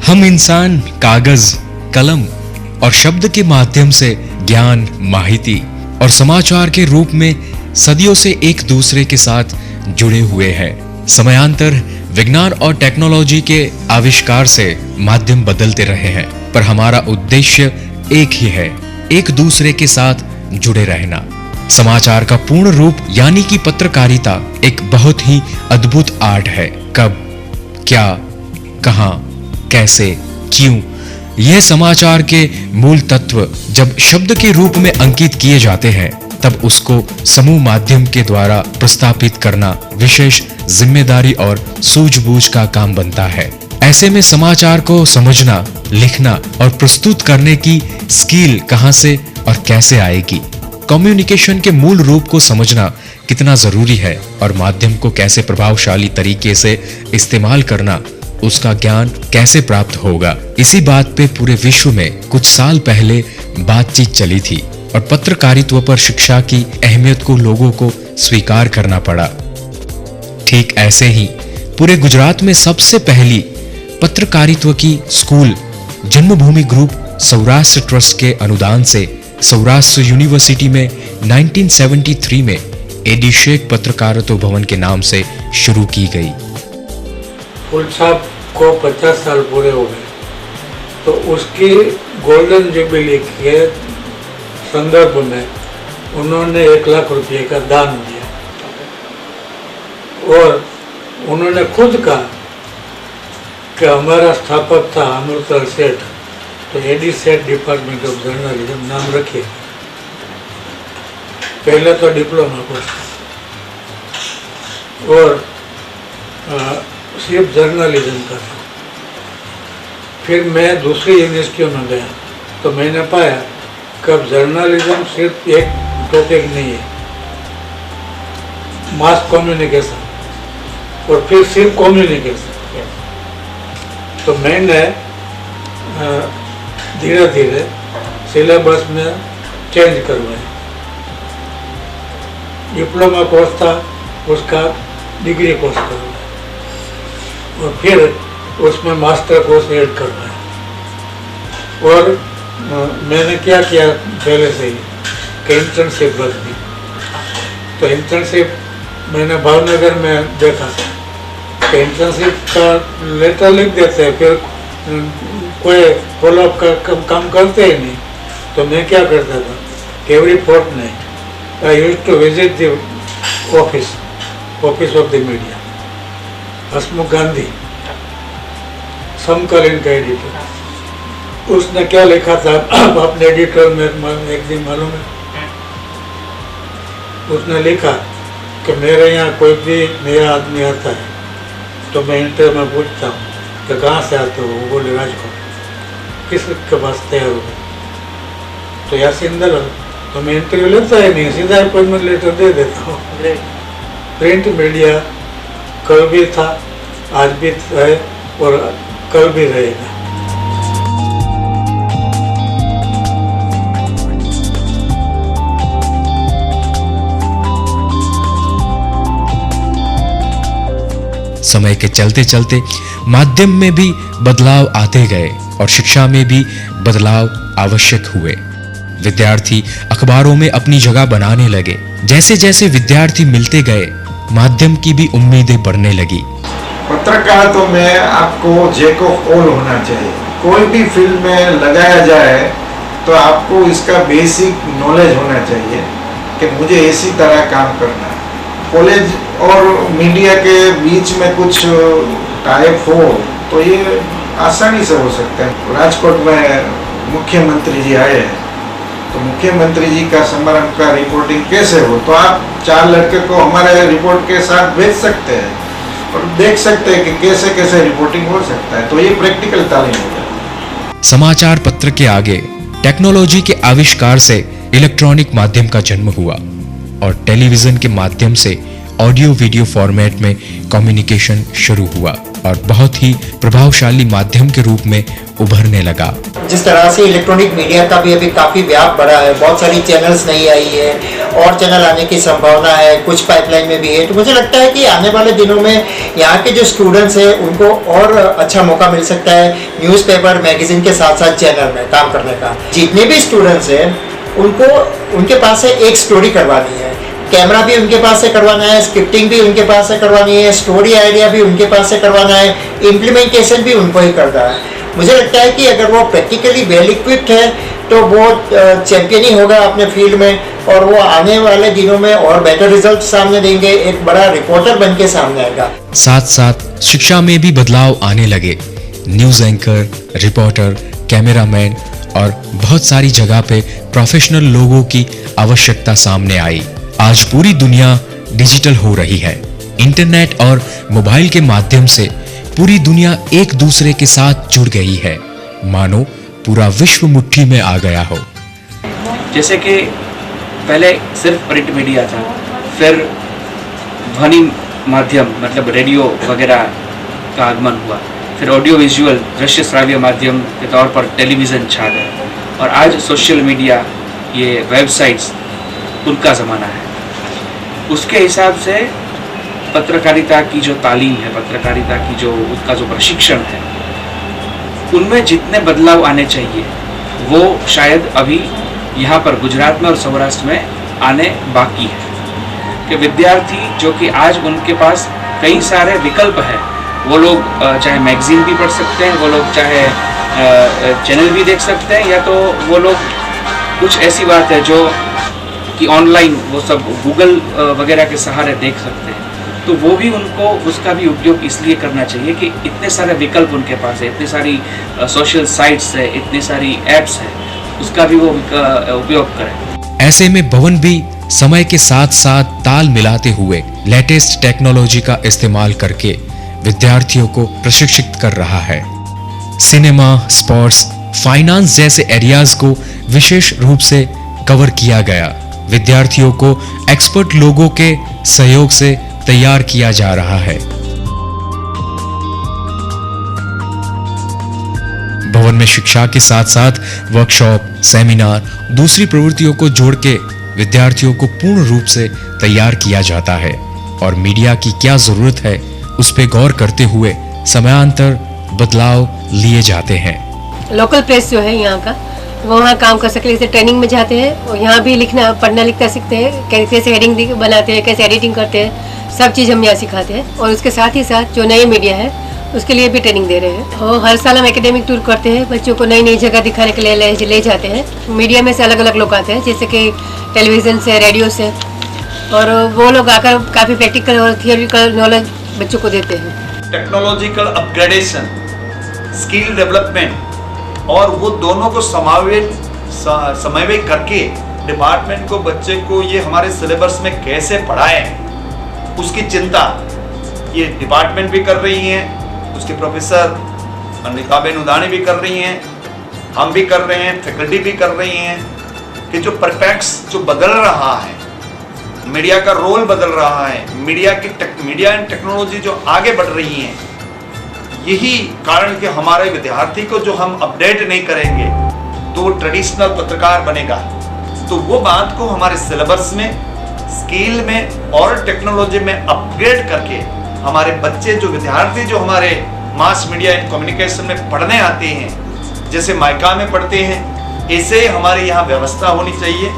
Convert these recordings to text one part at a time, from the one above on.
हम इंसान कागज, कलम और शब्द के माध्यम से ज्ञान, माहिती और समाचार के रूप में सदियों से एक दूसरे के साथ जुड़े हुए हैं। समयांतर विज्ञान और टेक्नोलॉजी के आविष्कार से माध्यम बदलते रहे हैं, पर हमारा उद्देश्य एक ही है, एक दूसरे के साथ जुड़े रहना। समाचार का पूर्ण रूप यानी कि पत्रकारिता एक बहुत ही अद्भुत आर्ट है। कब, क्या, कहां, कैसे, क्यों, यह समाचार के मूल तत्व जब शब्द के रूप में अंकित किए जाते हैं, तब उसको समूह माध्यम के द्वारा प्रस्थापित करना विशेष जिम्मेदारी और सूझबूझ का काम बनता है। ऐसे में समाचार को समझना, लिखना और प्रस्तुत करने की स्किल कहां से और कैसे आएगी, कम्युनिकेशन के मूल रूप को समझना कितना जरूरी है और माध्यम को कैसे प्रभावशाली तरीके से इस्तेमाल करना, उसका ज्ञान कैसे प्राप्त होगा, इसी बात पे पूरे विश्व में कुछ साल पहले बातचीत चली थी और पत्रकारित्व पर शिक्षा की अहमियत को लोगों को स्वीकार करना पड़ा। ठीक ऐसे ही पूरे गुजरात में सबसे पहली पत्रकारित्व की स्कूल जन्मभूमि ग्रुप सौराष्ट्र ट्रस्ट के अनुदान से सौराष्ट्र यूनिवर्सिटी में 1973 में एडी शेख पत्रकारित्व भवन के नाम से शुरू की गई। फुल साहब को 50 साल पूरे हो गए, तो उसकी गोल्डन जुबली के संदर्भ में उन्होंने 1 लाख रुपए का दान दिया और उन्होंने खुद कहा कि हमारा स्थापक था अमृतसर सेठ, तो एडी सेठ डिपार्टमेंट ऑफ जर्नलिज्म नाम रखिए। पहले तो डिप्लोमा कोर्स और सिर्फ जर्नलिज्म का था। फिर मैं दूसरी यूनिवर्सिटियों में गया तो मैंने पाया कि अब जर्नलिज्म सिर्फ एक टॉपिक नहीं है, मास कम्युनिकेशन और फिर सिर्फ कम्युनिकेशन। तो मैंने धीरे धीरे सिलेबस में चेंज करवाया। डिप्लोमा कोर्स था, उसका डिग्री कोर्स करवाया और फिर उसमें मास्टर कोर्स ऐड करवाया। और मैंने क्या किया पहले से ही कि इंटर्नशिप रख दी। तो इंटर्नशिप मैंने भावनगर में देखा कि इंटर्नशिप का लेटर लिख देते हैं, फिर कोई फॉलोअप का काम करते ही नहीं। तो मैं क्या करता था कि every fortnight I used to visit the office of the media. Hasmukh Gandhi Samkaleen का एडिटर, उसने क्या लिखा था अपने एडिटर में एक दिन मालूम है, उसने लिखा कि मेरे यहाँ कोई भी नया आदमी आता है तो मैं इंटरव्यू में पूछता हूँ कि कहाँ से आते हो, वो बोले राजकोट। किस के पास तैयार हो गए तो यासीन दलाल, तो मैं इंटरव्यू लेता ही नहीं, सीधा अपॉइंटमेंट लेटर दे देता हूँ। प्रिंट मीडिया कल भी था, आज भी है और कल भी रहेगा। समय के चलते चलते माध्यम में भी बदलाव आते गए और शिक्षा में भी बदलाव आवश्यक हुए। विद्यार्थी अखबारों में अपनी जगह बनाने लगे। जैसे जैसे विद्यार्थी मिलते गए, माध्यम की भी उम्मीदें बढ़ने लगी। पत्रकारिता में आपको जैक ऑफ ऑल होना चाहिए। कोई भी फील्ड में लगाया जाए तो आपको इसका बेसिक नॉलेज होना चाहिए कि मुझे इसी तरह काम करना है। कॉलेज और मीडिया के बीच में कुछ टाइप हो तो ये आसानी से हो सकता है। राजकोट में मुख्यमंत्री जी आए हैं तो मुख्यमंत्री जी का समारोह का रिपोर्टिंग कैसे हो, तो आप 4 लड़के को हमारे रिपोर्ट के साथ भेज सकते हैं और देख सकते हैं कि कैसे कैसे रिपोर्टिंग हो सकता है। तो ये प्रैक्टिकल तालीम हो जाए। समाचार पत्र के आगे टेक्नोलॉजी के आविष्कार से इलेक्ट्रॉनिक माध्यम का जन्म हुआ और टेलीविजन के माध्यम से ऑडियो वीडियो फॉर्मेट में कम्युनिकेशन शुरू हुआ और बहुत ही प्रभावशाली माध्यम के रूप में उभरने लगा। जिस तरह से इलेक्ट्रॉनिक मीडिया का भी अभी काफ़ी व्याप बढ़ा है, बहुत सारी चैनल्स नई आई है और चैनल आने की संभावना है, कुछ पाइपलाइन में भी है। तो मुझे लगता है कि आने वाले दिनों में यहाँ के जो स्टूडेंट्स हैं उनको और अच्छा मौका मिल सकता है न्यूज़पेपर मैगजीन के साथ साथ चैनल में काम करने का। जितने भी स्टूडेंट्स हैं उनको उनके पास से एक स्टोरी करवानी है, कैमरा भी उनके पास से करवाना है, स्क्रिप्टिंग भी उनके पास से करवानी है, स्टोरी आइडिया भी उनके पास से करवाना है, इम्प्लीमेंटेशन भी उनको ही करना है। मुझे लगता है कि अगर वो प्रैक्टिकली वेल इक्विप्ड है तो वो चैंपियन ही होगा अपने फील्ड में, और वो आने वाले दिनों में और बेटर रिजल्ट सामने देंगे, एक बड़ा रिपोर्टर बन के सामने आएगा। साथ साथ शिक्षा में भी बदलाव आने लगे। न्यूज एंकर, रिपोर्टर, कैमरामैन और बहुत सारी जगह पे प्रोफेशनल लोगों की आवश्यकता सामने आई। आज पूरी दुनिया डिजिटल हो रही है। इंटरनेट और मोबाइल के माध्यम से पूरी दुनिया एक दूसरे के साथ जुड़ गई है, मानो पूरा विश्व मुट्ठी में आ गया हो। जैसे कि पहले सिर्फ प्रिंट मीडिया था, फिर ध्वनि माध्यम मतलब रेडियो वगैरह का आगमन हुआ, फिर ऑडियो विजुअल दृश्य श्राव्य माध्यम के तौर पर टेलीविज़न छा गए, और आज सोशल मीडिया, ये वेबसाइट्स, उनका ज़माना है। उसके हिसाब से पत्रकारिता की जो तालीम है, पत्रकारिता की जो उसका जो प्रशिक्षण है, उनमें जितने बदलाव आने चाहिए वो शायद अभी यहाँ पर गुजरात में और सौराष्ट्र में आने बाकी है। कि विद्यार्थी जो कि आज उनके पास कई सारे विकल्प हैं, वो लोग चाहे मैगजीन भी पढ़ सकते हैं, वो लोग चाहे चैनल भी देख सकते हैं, या तो वो लोग कुछ ऐसी बात है जो कि ऑनलाइन वो सब गूगल वगैरह के सहारे देख सकते हैं। तो वो भी उनको उसका भी उपयोग इसलिए करना चाहिए कि इतने सारे विकल्प उनके पास है, इतनी सारी सोशल साइट्स है, इतनी सारी ऐप्स है, उसका भी वो उपयोग करें। ऐसे में भवन भी समय के साथ साथ ताल मिलाते हुए लेटेस्ट टेक्नोलॉजी का इस्तेमाल करके विद्यार्थियों को प्रशिक्षित कर रहा है। सिनेमा, स्पोर्ट्स, फाइनेंस जैसे एरियाज को विशेष रूप से कवर किया गया। विद्यार्थियों को एक्सपर्ट लोगों के सहयोग से तैयार किया जा रहा है। भवन में शिक्षा के साथ साथ वर्कशॉप, सेमिनार, दूसरी प्रवृत्तियों को जोड़ के विद्यार्थियों को पूर्ण रूप से तैयार किया जाता है, और मीडिया की क्या जरूरत है उस पर गौर करते हुए समयांतर बदलाव लिए जाते हैं। लोकल प्रेस जो है यहाँ का, वो वहाँ काम कर सके, जैसे ट्रेनिंग में जाते हैं और यहाँ भी लिखना पढ़ना लिखना सीखते हैं, कैसे हेडिंग बनाते हैं, कैसे एडिटिंग करते हैं, सब चीज़ हम यहाँ सिखाते हैं। और उसके साथ ही साथ जो नई मीडिया है उसके लिए भी ट्रेनिंग दे रहे हैं। और हर साल हम एकेडमिक टूर करते हैं, बच्चों को नई नई जगह दिखाने के लिए ले जाते हैं। मीडिया में से अलग अलग लोग आते हैं, जैसे कि टेलीविज़न से, रेडियो से, और वो लोग आकर काफ़ी प्रैक्टिकल और थियोरिकल नॉलेज बच्चों को देते हैं। टेक्नोलॉजिकल अपग्रेडेशन, स्किल डेवलपमेंट, और वो दोनों को समन्वय करके डिपार्टमेंट को, बच्चे को ये हमारे सिलेबस में कैसे पढ़ाएं, उसकी चिंता ये डिपार्टमेंट भी कर रही हैं, उसके प्रोफेसर अनिकाबेन उदानी भी कर रही हैं, हम भी कर रहे हैं, फैकल्टी भी कर रही हैं, कि जो परपैक्स जो बदल रहा है, मीडिया का रोल बदल रहा है, मीडिया एंड टेक्नोलॉजी जो आगे बढ़ रही हैं, यही कारण कि हमारे विद्यार्थी को जो हम अपडेट नहीं करेंगे तो वो ट्रेडिशनल पत्रकार बनेगा। तो वो बात को हमारे सिलेबस में, स्किल में और टेक्नोलॉजी में अपग्रेड करके हमारे बच्चे, जो विद्यार्थी जो हमारे मास मीडिया एंड कम्युनिकेशन में पढ़ने आते हैं, जैसे माइका में पढ़ते हैं, ऐसे हमारे यहाँ व्यवस्था होनी चाहिए।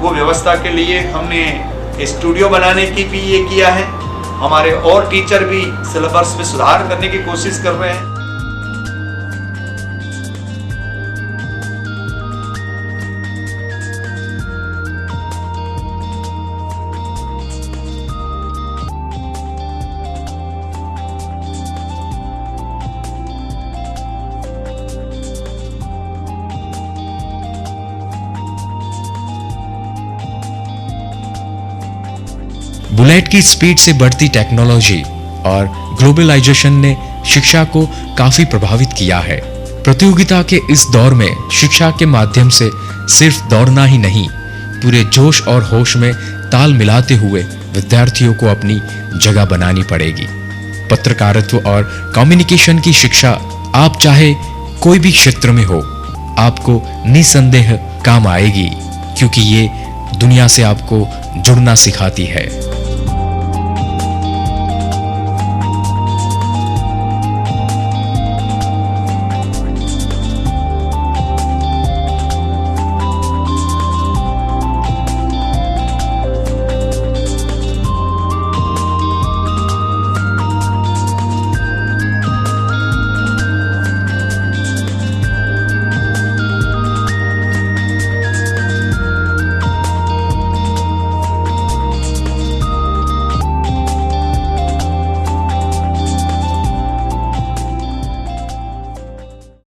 वो व्यवस्था के लिए हमने स्टूडियो बनाने की भी ये किया है। हमारे और टीचर भी सिलेबस में सुधार करने की कोशिश कर रहे हैं। बुलेट की स्पीड से बढ़ती टेक्नोलॉजी और ग्लोबलाइजेशन ने शिक्षा को काफी प्रभावित किया है। प्रतियोगिता के इस दौर में शिक्षा के माध्यम से सिर्फ दौड़ना ही नहीं, पूरे जोश और होश में ताल मिलाते हुए विद्यार्थियों को अपनी जगह बनानी पड़ेगी। पत्रकारित्व और कम्युनिकेशन की शिक्षा आप चाहे कोई भी क्षेत्र में हो, आपको निसंदेह काम आएगी, क्योंकि ये दुनिया से आपको जुड़ना सिखाती है।